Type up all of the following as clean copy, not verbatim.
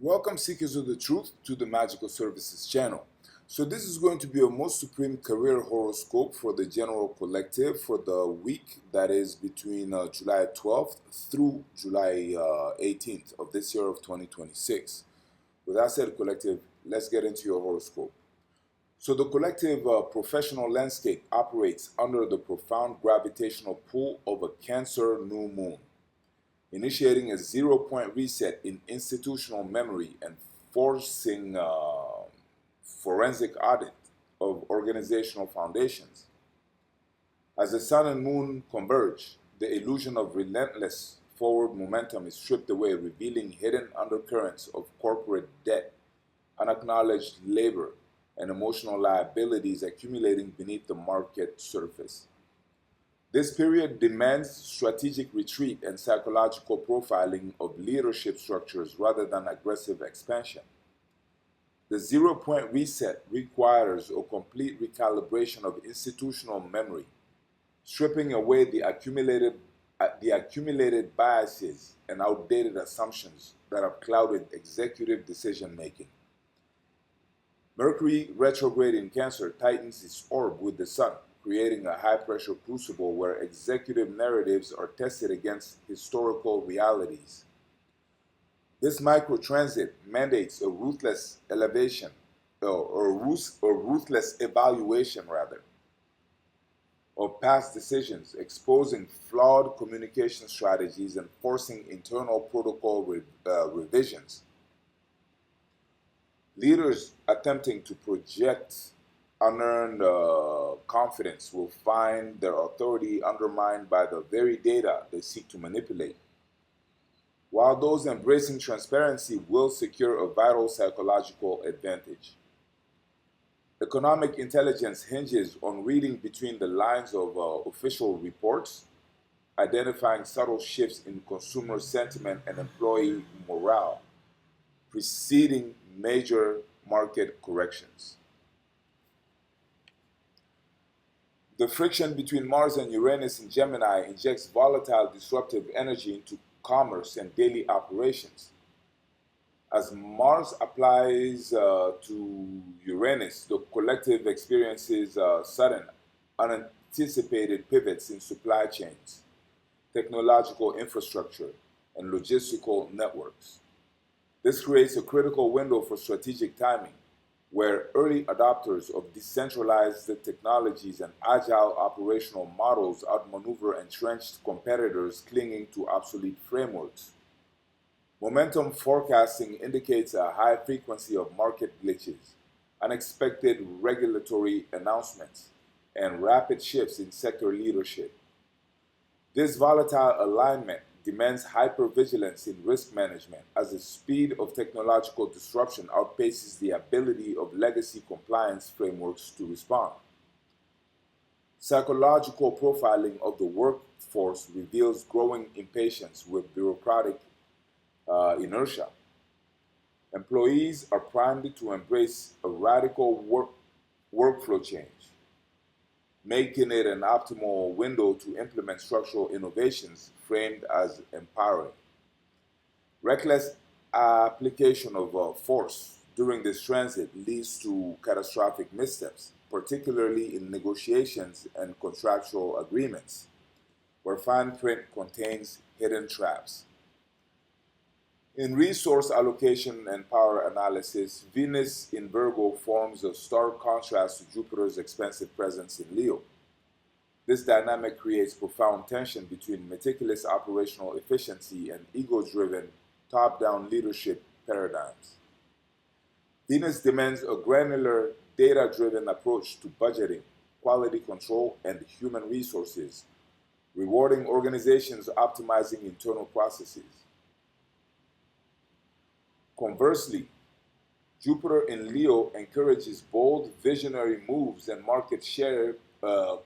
Welcome, seekers of the truth, to the Magical Services channel. So this is going to be a most supreme career horoscope for the general collective for the week that is between July 12th through July 18th of this year of 2026. With that said, collective, let's get into your horoscope. So the collective professional landscape operates under the profound gravitational pull of a Cancer new moon, initiating a zero-point reset in institutional memory and forcing forensic audit of organizational foundations. As the sun and moon converge, the illusion of relentless forward momentum is stripped away, revealing hidden undercurrents of corporate debt, unacknowledged labor, and emotional liabilities accumulating beneath the market surface. This period demands strategic retreat and psychological profiling of leadership structures rather than aggressive expansion. The zero-point reset requires a complete recalibration of institutional memory, stripping away the accumulated biases and outdated assumptions that have clouded executive decision-making. Mercury retrograde in Cancer tightens its orb with the sun, creating a high-pressure crucible where executive narratives are tested against historical realities. This microtransit mandates a ruthless elevation, or ruthless evaluation, rather, of past decisions, exposing flawed communication strategies and forcing internal protocol revisions. Leaders attempting to project unearned confidence will find their authority undermined by the very data they seek to manipulate, while those embracing transparency will secure a vital psychological advantage. Economic intelligence hinges on reading between the lines of official reports, identifying subtle shifts in consumer sentiment and employee morale, preceding major market corrections. The friction between Mars and Uranus in Gemini injects volatile, disruptive energy into commerce and daily operations. As Mars applies to Uranus, the collective experiences sudden, unanticipated pivots in supply chains, technological infrastructure, and logistical networks. This creates a critical window for strategic timing, where early adopters of decentralized technologies and agile operational models outmaneuver entrenched competitors clinging to obsolete frameworks. Momentum forecasting indicates a high frequency of market glitches, unexpected regulatory announcements, and rapid shifts in sector leadership. This volatile alignment demands hypervigilance in risk management as the speed of technological disruption outpaces the ability of legacy compliance frameworks to respond. Psychological profiling of the workforce reveals growing impatience with bureaucratic inertia. Employees are primed to embrace a radical workflow change, making it an optimal window to implement structural innovations framed as empowering. Reckless application of force during this transit leads to catastrophic missteps, particularly in negotiations and contractual agreements, where fine print contains hidden traps. In resource allocation and power analysis, Venus in Virgo forms a stark contrast to Jupiter's expansive presence in Leo. This dynamic creates profound tension between meticulous operational efficiency and ego-driven, top-down leadership paradigms. Venus demands a granular, data-driven approach to budgeting, quality control, and human resources, rewarding organizations optimizing internal processes. Conversely, Jupiter in Leo encourages bold, visionary moves and market share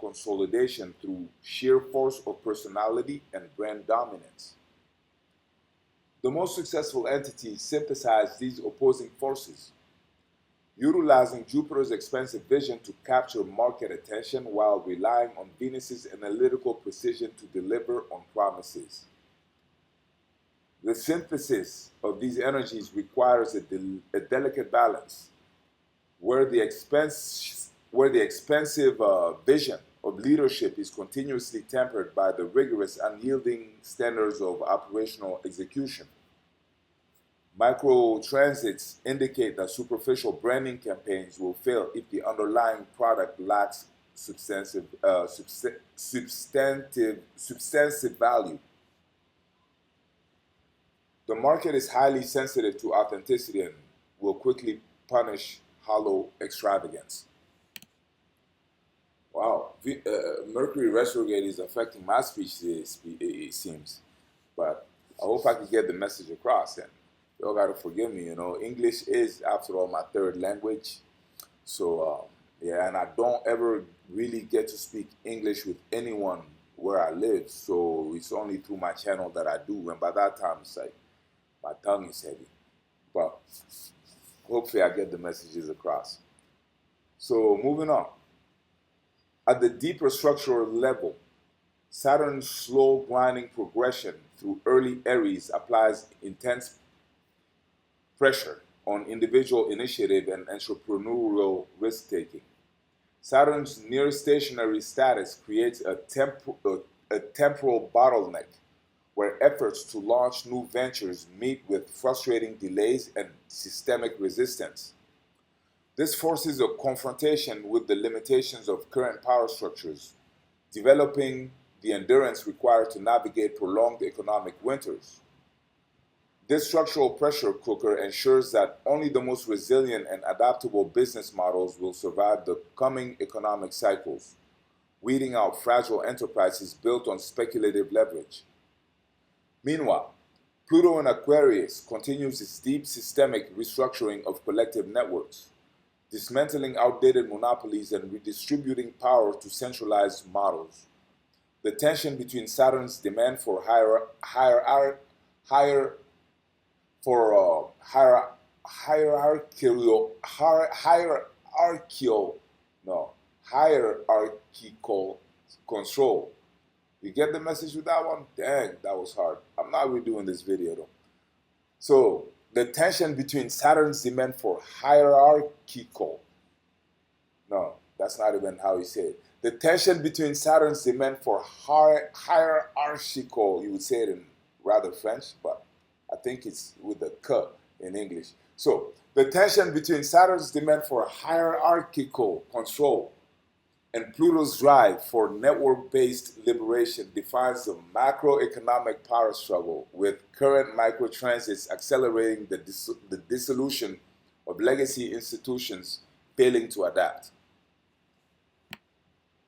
consolidation through sheer force of personality and brand dominance. The most successful entities synthesize these opposing forces, utilizing Jupiter's expansive vision to capture market attention while relying on Venus's analytical precision to deliver on promises. The synthesis of these energies requires a delicate balance, where the expensive vision of leadership is continuously tempered by the rigorous, unyielding standards of operational execution. Micro transits indicate that superficial branding campaigns will fail if the underlying product lacks substantive value. The market is highly sensitive to authenticity and will quickly punish hollow extravagance. Wow, Mercury retrograde is affecting my speech today, it seems. But I hope I can get the message across. And y'all gotta forgive me, English is, after all, my third language. So, yeah, and I don't ever really get to speak English with anyone where I live. So it's only through my channel that I do. And by that time, it's like my tongue is heavy. But hopefully I get the messages across. So moving on. At the deeper structural level, Saturn's slow grinding progression through early Aries applies intense pressure on individual initiative and entrepreneurial risk-taking. Saturn's near-stationary status creates a temporal bottleneck where efforts to launch new ventures meet with frustrating delays and systemic resistance. This forces a confrontation with the limitations of current power structures, developing the endurance required to navigate prolonged economic winters. This structural pressure cooker ensures that only the most resilient and adaptable business models will survive the coming economic cycles, weeding out fragile enterprises built on speculative leverage. Meanwhile, Pluto in Aquarius continues its deep systemic restructuring of collective networks, dismantling outdated monopolies and redistributing power to centralized models. The tension between Saturn's demand for hierarchical control. You get the message with that one? Dang, that was hard. I'm not redoing this video though. So, the tension between Saturn's demand for hierarchical, no, that's not even how you say it. The tension between Saturn's demand for hierarchical, you would say it in rather French, but I think it's with the k in English. So, the tension between Saturn's demand for hierarchical control and Pluto's drive for network-based liberation defines the macroeconomic power struggle, with current microtransits accelerating the dissolution of legacy institutions failing to adapt.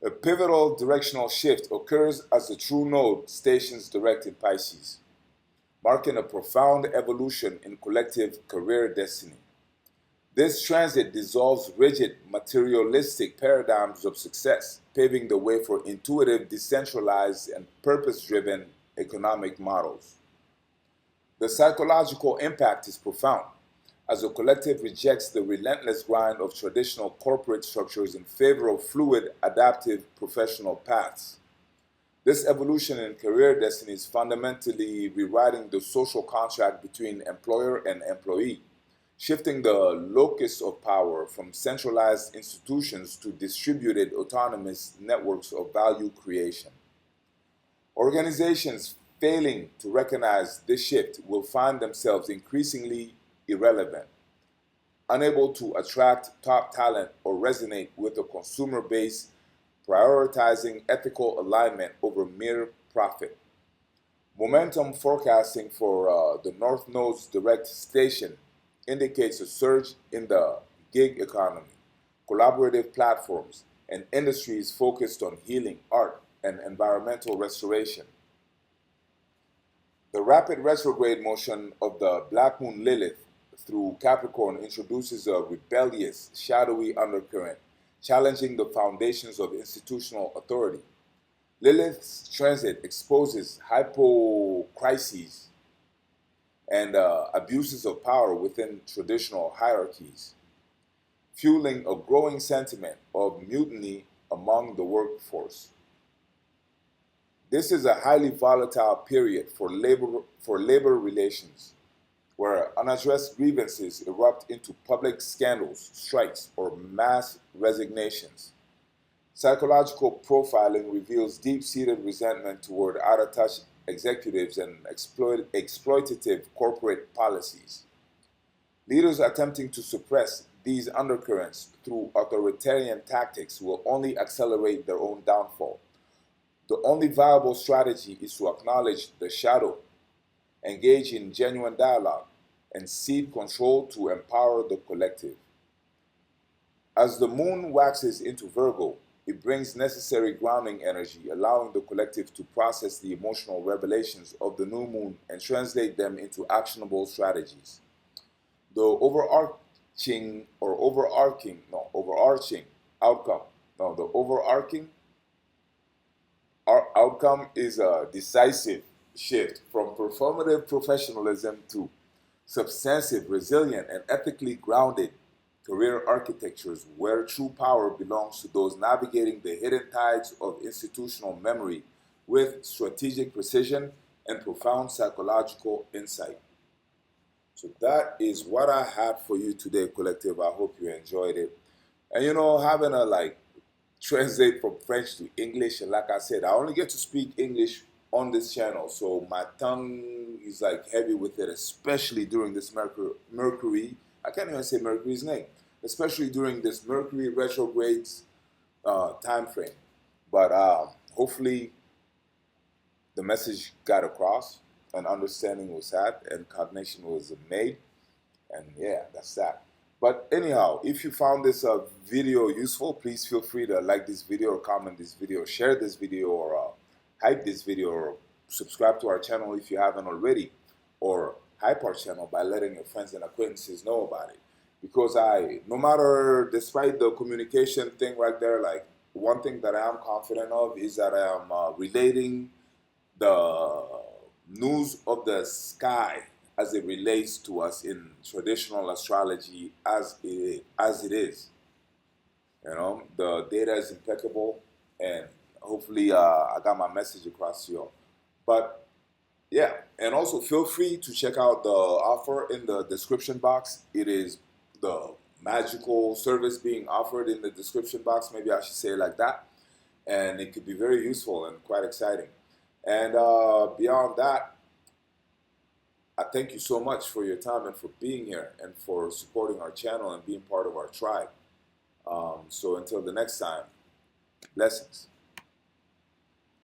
A pivotal directional shift occurs as the true node stations direct in Pisces, marking a profound evolution in collective career destiny. This transit dissolves rigid, materialistic paradigms of success, paving the way for intuitive, decentralized, and purpose-driven economic models. The psychological impact is profound, as the collective rejects the relentless grind of traditional corporate structures in favor of fluid, adaptive professional paths. This evolution in career destiny is fundamentally rewriting the social contract between employer and employee, shifting the locus of power from centralized institutions to distributed autonomous networks of value creation. Organizations failing to recognize this shift will find themselves increasingly irrelevant, unable to attract top talent or resonate with a consumer base prioritizing ethical alignment over mere profit. Momentum forecasting for the North Node's direct station indicates a surge in the gig economy, collaborative platforms, and industries focused on healing, art, and environmental restoration. The rapid retrograde motion of the Black Moon Lilith through Capricorn introduces a rebellious, shadowy undercurrent, challenging the foundations of institutional authority. Lilith's transit exposes hypocrisies and abuses of power within traditional hierarchies, fueling a growing sentiment of mutiny among the workforce. This is a highly volatile period for labor relations, where unaddressed grievances erupt into public scandals, strikes, or mass resignations. Psychological profiling reveals deep-seated resentment toward out-of-touch executives and exploitative corporate policies. Leaders attempting to suppress these undercurrents through authoritarian tactics will only accelerate their own downfall. The only viable strategy is to acknowledge the shadow, engage in genuine dialogue, and cede control to empower the collective. As the moon waxes into Virgo, it brings necessary grounding energy, allowing the collective to process the emotional revelations of the new moon and translate them into actionable strategies. The overarching outcome is a decisive shift from performative professionalism to substantive, resilient, and ethically grounded career architectures where true power belongs to those navigating the hidden tides of institutional memory with strategic precision and profound psychological insight. So that is what I had for you today, collective. I hope you enjoyed it. And having a translate from French to English, and like I said, I only get to speak English on this channel, so my tongue is heavy with it, especially during this Mercury. I can't even say Mercury's name, especially during this Mercury retrograde time frame. But hopefully the message got across, and understanding was had, and cognition was made, and yeah, that's that. But anyhow, if you found this video useful, please feel free to like this video or comment this video, share this video, or hype this video, or subscribe to our channel if you haven't already, or hype our channel by letting your friends and acquaintances know about it. Because no matter, despite the communication thing right there, one thing that I am confident of is that I am relating the news of the sky as it relates to us in traditional astrology as it is. The data is impeccable, and hopefully I got my message across to you all. But yeah, and also feel free to check out the offer in the description box. It is the magical service being offered in the description box. Maybe I should say it like that. And it could be very useful and quite exciting. And beyond that, I thank you so much for your time and for being here and for supporting our channel and being part of our tribe. So until the next time, blessings.